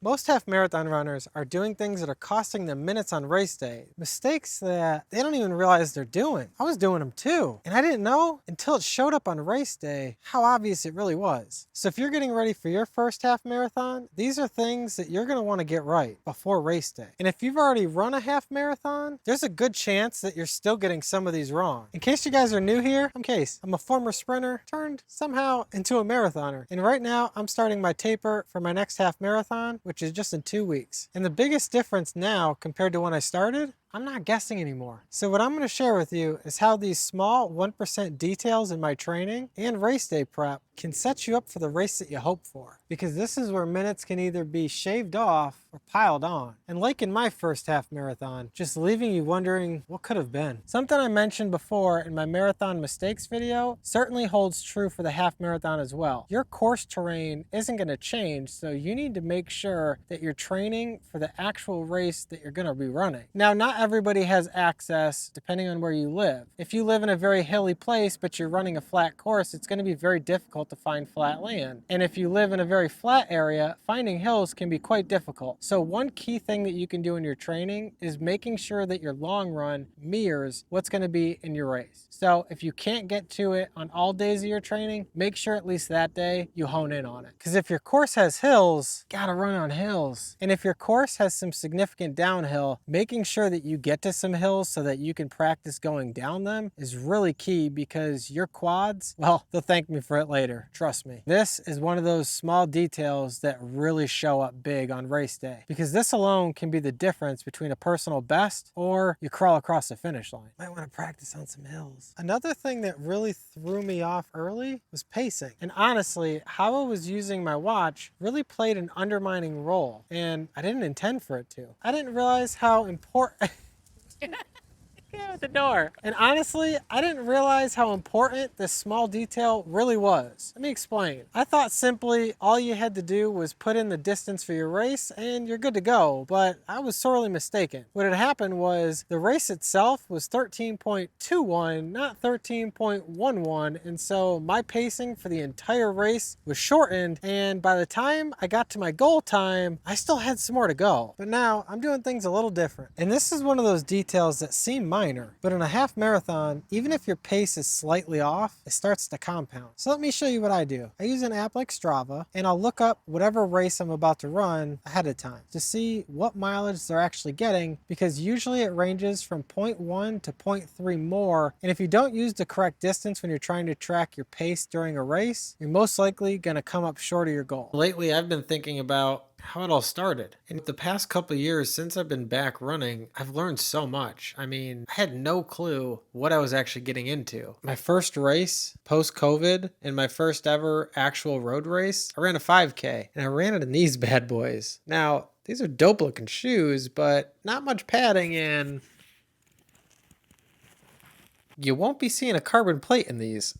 Most half marathon runners are doing things that are costing them minutes on race day. Mistakes that they don't even realize they're doing. I was doing them too. And I didn't know until it showed up on race day how obvious it really was. So if you're getting ready for your first half marathon, these are things that you're gonna wanna get right before race day. And if you've already run a half marathon, there's a good chance that you're still getting some of these wrong. In case you guys are new here, I'm Case. I'm a former sprinter turned somehow into a marathoner. And right now I'm starting my taper for my next half marathon, which is just in 2 weeks. And the biggest difference now compared to when I started, I'm not guessing anymore. So what I'm gonna share with you is how these small 1% details in my training and race day prep can set you up for the race that you hope for. Because this is where minutes can either be shaved off or piled on. And like in my first half marathon, just leaving you wondering what could have been. Something I mentioned before in my marathon mistakes video certainly holds true for the half marathon as well. Your course terrain isn't gonna change, so you need to make sure that you're training for the actual race that you're gonna be running. Now, not everybody has access depending on where you live. If you live in a very hilly place but you're running a flat course, it's going to be very difficult to find flat land. And if you live in a very flat area, finding hills can be quite difficult. So one key thing that you can do in your training is making sure that your long run mirrors what's going to be in your race. So if you can't get to it on all days of your training, make sure at least that day you hone in on it. Because if your course has hills, you gotta run on hills. And if your course has some significant downhill, making sure that you get to some hills so that you can practice going down them is really key, because your quads, well, they'll thank me for it later, trust me. This is one of those small details that really show up big on race day, because this alone can be the difference between a personal best or you crawl across the finish line. Might want to practice on some hills. Another thing that really threw me off early was pacing. And honestly, how I was using my watch really played an undermining role, and I didn't intend for it to. I didn't realize how important Get out the door. And honestly, I didn't realize how important this small detail really was. Let me explain. I thought simply all you had to do was put in the distance for your race and you're good to go, but I was sorely mistaken. What had happened was the race itself was 13.21, not 13.11, and so my pacing for the entire race was shortened, and by the time I got to my goal time, I still had some more to go. But now I'm doing things a little different. And this is one of those details that seem minor, but in a half marathon, even if your pace is slightly off, it starts to compound. So let me show you what I do. I use an app like Strava, and I'll look up whatever race I'm about to run ahead of time to see what mileage they're actually getting, because usually it ranges from 0.1 to 0.3 more. And if you don't use the correct distance when you're trying to track your pace during a race, you're most likely gonna come up short of your goal. Lately, I've been thinking about how it all started. In the past couple of years since I've been back running, I've learned so much. I mean, I had no clue what I was actually getting into. My first race post-COVID and my first ever actual road race, I ran a 5K, and I ran it in these bad boys. Now, these are dope looking shoes, but not much padding, and you won't be seeing a carbon plate in these.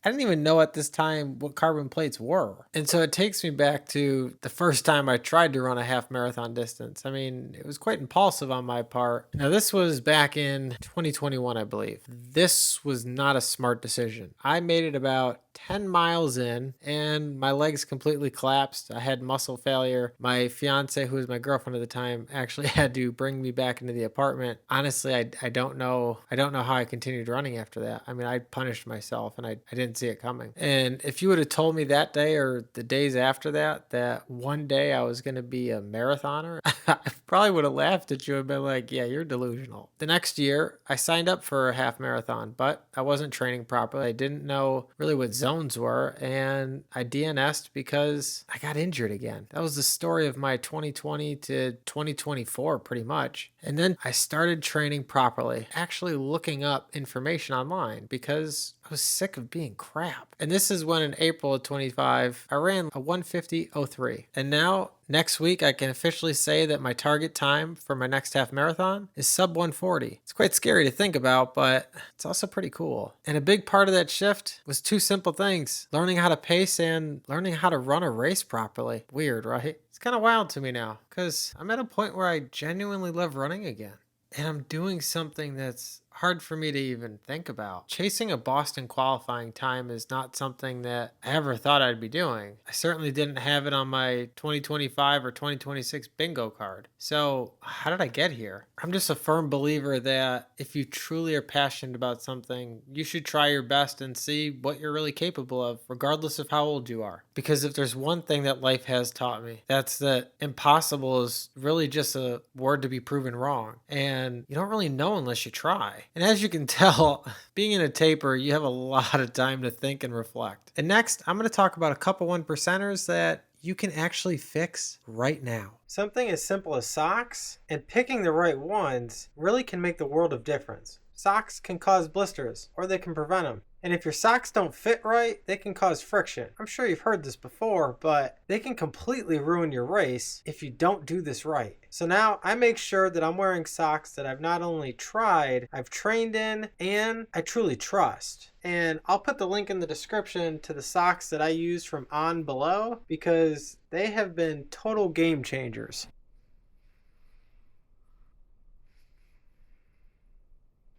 I didn't even know at this time what carbon plates were. And so it takes me back to the first time I tried to run a half marathon distance. I mean, it was quite impulsive on my part. Now, this was back in 2021, I believe. This was not a smart decision. I made it about 10 miles in and my legs completely collapsed. I had muscle failure. My fiance, who was my girlfriend at the time, actually had to bring me back into the apartment. Honestly, I don't know how I continued running after that. I mean, I punished myself and I didn't see it coming. And if you would have told me that day or the days after that one day I was going to be a marathoner, I probably would have laughed at you and been like, yeah, you're delusional. The next year, I signed up for a half marathon, but I wasn't training properly. I didn't know really what zones were, and I DNS'd because I got injured again. That was the story of my 2020 to 2024 pretty much. And then I started training properly, actually looking up information online because I was sick of being crap. And this is when in April of 25, I ran a 150.03. And now next week, I can officially say that my target time for my next half marathon is sub 140. It's quite scary to think about, but it's also pretty cool. And a big part of that shift was two simple things: learning how to pace and learning how to run a race properly. Weird, right? It's kind of wild to me now because I'm at a point where I genuinely love running again. And I'm doing something that's hard for me to even think about. Chasing a Boston qualifying time is not something that I ever thought I'd be doing. I certainly didn't have it on my 2025 or 2026 bingo card. So how did I get here? I'm just a firm believer that if you truly are passionate about something, you should try your best and see what you're really capable of, regardless of how old you are. Because if there's one thing that life has taught me, that's that impossible is really just a word to be proven wrong. And you don't really know unless you try. And as you can tell, being in a taper, you have a lot of time to think and reflect. And next, I'm going to talk about a couple 1%ers that you can actually fix right now. Something as simple as socks and picking the right ones really can make the world of difference. Socks can cause blisters, or they can prevent them. And if your socks don't fit right, they can cause friction. I'm sure you've heard this before, but they can completely ruin your race if you don't do this right. So now I make sure that I'm wearing socks that I've not only tried, I've trained in, and I truly trust. And I'll put the link in the description to the socks that I use from On below, because they have been total game changers.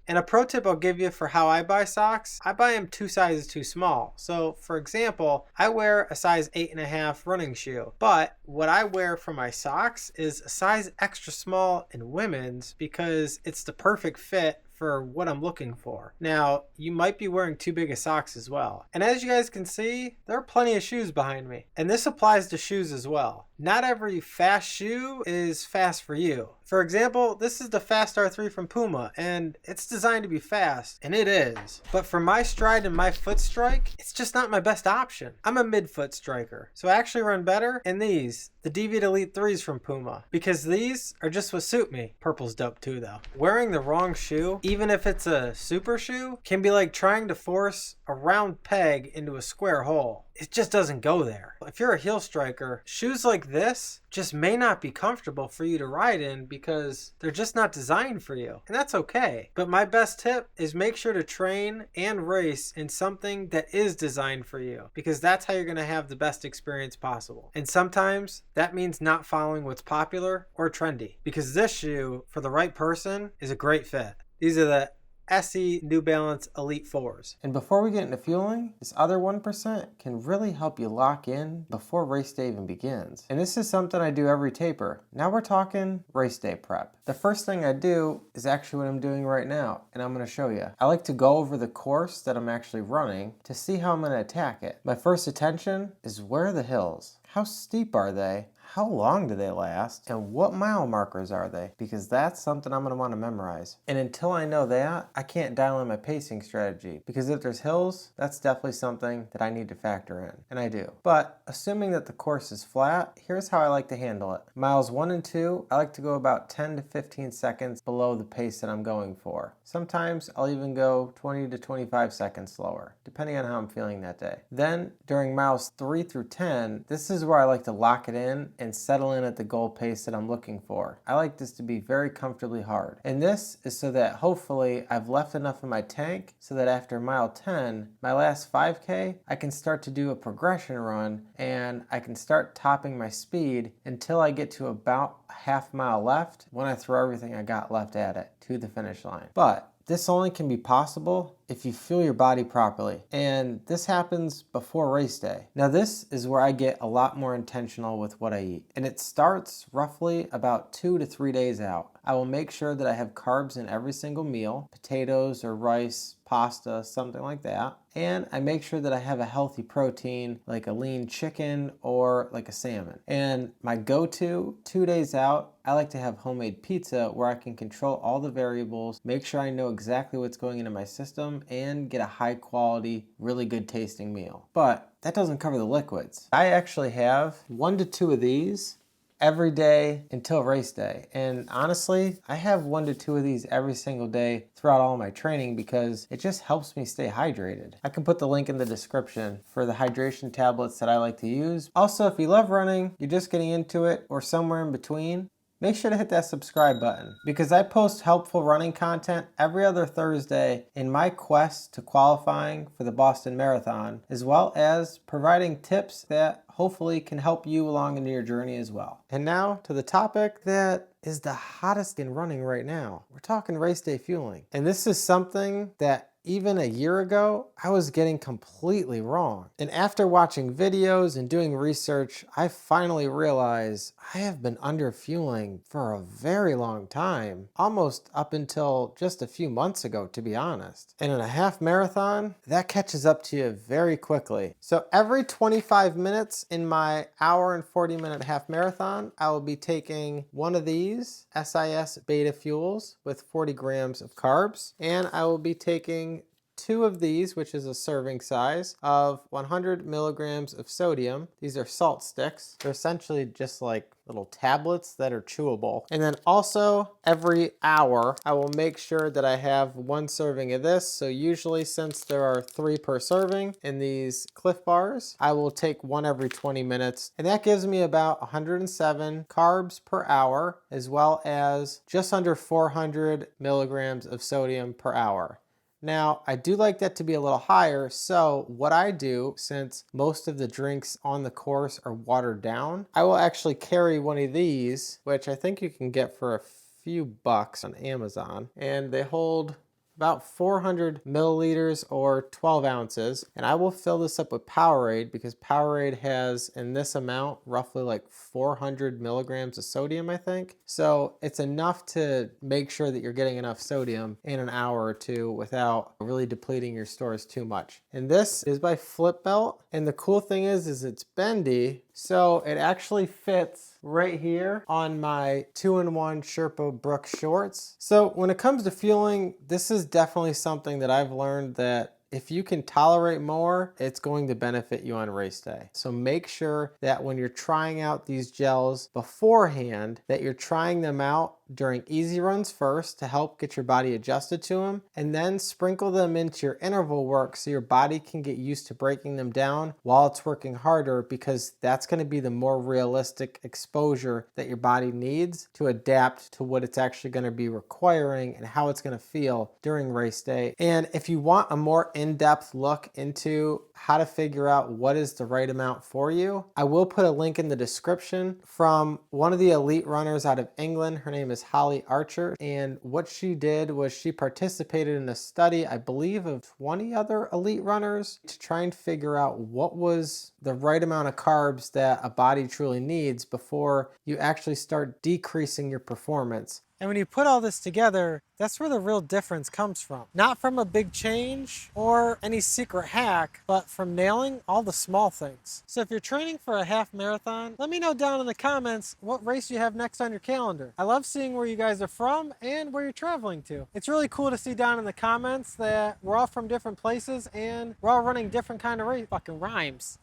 And a pro tip I'll give you for how I buy socks, I buy them 2 sizes too small. So for example, I wear a size 8.5 running shoe, but what I wear for my socks is a size extra small in women's because it's the perfect fit for what I'm looking for. Now, you might be wearing too big of socks as well. And as you guys can see, there are plenty of shoes behind me. And this applies to shoes as well. Not every fast shoe is fast for you. For example, this is the Fast R3 from Puma, and it's designed to be fast, and it is. But for my stride and my foot strike, it's just not my best option. I'm a mid-foot striker, so I actually run better in these, the Deviate Elite 3s from Puma, because these are just what suit me. Purple's dope too though. Wearing the wrong shoe, even if it's a super shoe, can be like trying to force a round peg into a square hole. It just doesn't go there. If you're a heel striker, shoes like this just may not be comfortable for you to ride in because they're just not designed for you. And that's okay. But my best tip is make sure to train and race in something that is designed for you, because that's how you're going to have the best experience possible. And sometimes that means not following what's popular or trendy, because this shoe, for the right person, is a great fit. These are the SE New Balance Elite 4s. And before we get into fueling, this other 1% can really help you lock in before race day even begins. And this is something I do every taper. Now we're talking race day prep. The first thing I do is actually what I'm doing right now, and I'm going to show you. I like to go over the course that I'm actually running to see how I'm going to attack it. My first attention is, where are the hills? How steep are they? How long do they last? And what mile markers are they? Because that's something I'm going to want to memorize. And until I know that, I can't dial in my pacing strategy. Because if there's hills, that's definitely something that I need to factor in. And I do. But assuming that the course is flat, here's how I like to handle it. Miles 1 and 2, I like to go about 10 to 15 seconds below the pace that I'm going for. Sometimes I'll even go 20 to 25 seconds slower, depending on how I'm feeling that day. Then during miles 3 through 10, this is where I like to lock it in and settle in at the goal pace that I'm looking for. I like this to be very comfortably hard. And this is so that hopefully I've left enough in my tank so that after mile 10, my last 5K, I can start to do a progression run and I can start topping my speed until I get to about a half mile left when I throw everything I got left at it to the finish line. But this only can be possible if you fuel your body properly. And this happens before race day. Now this is where I get a lot more intentional with what I eat. And it starts roughly about 2 to 3 days out. I will make sure that I have carbs in every single meal, potatoes or rice, pasta, something like that. And I make sure that I have a healthy protein like a lean chicken or like a salmon. And my go-to 2 days out, I like to have homemade pizza where I can control all the variables, make sure I know exactly what's going into my system, and get a high quality, really good tasting meal. But that doesn't cover the liquids. I actually have 1 to 2 of these every day until race day. And honestly, I have 1 to 2 of these every single day throughout all my training because it just helps me stay hydrated. I can put the link in the description for the hydration tablets that I like to use. Also, if you love running, you're just getting into it, or somewhere in between, make sure to hit that subscribe button because I post helpful running content every other Thursday in my quest to qualifying for the Boston Marathon, as well as providing tips that hopefully can help you along in your journey as well. And now to the topic that is the hottest in running right now. We're talking race day fueling. And this is something that even a year ago, I was getting completely wrong. And after watching videos and doing research, I finally realized I have been under fueling for a very long time, almost up until just a few months ago, to be honest. And in a half marathon, that catches up to you very quickly. So every 25 minutes in my hour and 40-minute half marathon, I will be taking one of these SIS Beta Fuels with 40 grams of carbs, and I will be taking 2 of these, which is a serving size, of 100 milligrams of sodium. These are SaltSticks. They're essentially just like little tablets that are chewable. And then also every hour, I will make sure that I have 1 serving of this. So usually, since there are 3 per serving in these Cliff Bars, I will take 1 every 20 minutes. And that gives me about 107 carbs per hour, as well as just under 400 milligrams of sodium per hour. Now, I do like that to be a little higher, so what I do, since most of the drinks on the course are watered down, I will actually carry one of these, which I think you can get for a few bucks on Amazon, and they hold about 400 milliliters or 12 ounces. And I will fill this up with Powerade because Powerade has, in this amount, roughly like 400 milligrams of sodium, I think. So it's enough to make sure that you're getting enough sodium in an hour or two without really depleting your stores too much. And this is by Flip Belt. And the cool thing is it's bendy. So it actually fits right here on my 2-in-1 Sherpa Brooks shorts. So when it comes to fueling, this is definitely something that I've learned that if you can tolerate more, it's going to benefit you on race day. So make sure that when you're trying out these gels beforehand, that you're trying them out during easy runs first to help get your body adjusted to them, and then sprinkle them into your interval work so your body can get used to breaking them down while it's working harder, because that's going to be the more realistic exposure that your body needs to adapt to what it's actually going to be requiring and how it's going to feel during race day. And if you want a more in-depth look into how to figure out what is the right amount for you, I will put a link in the description from one of the elite runners out of England. Her name is Holly Archer, and what she did was she participated in a study, I believe, of 20 other elite runners to try and figure out what was the right amount of carbs that a body truly needs before you actually start decreasing your performance. And when you put all this together, that's where the real difference comes from. Not from a big change or any secret hack, but from nailing all the small things. So if you're training for a half marathon, let me know down in the comments what race you have next on your calendar. I love seeing where you guys are from and where you're traveling to. It's really cool to see down in the comments that we're all from different places and we're all running different kind of race. Fucking rhymes.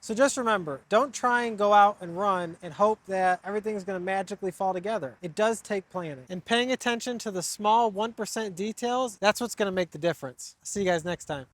So just remember, don't try and go out and run and hope that everything's going to magically fall together. It does take planning. And paying attention to the small 1% details, that's what's going to make the difference. See you guys next time.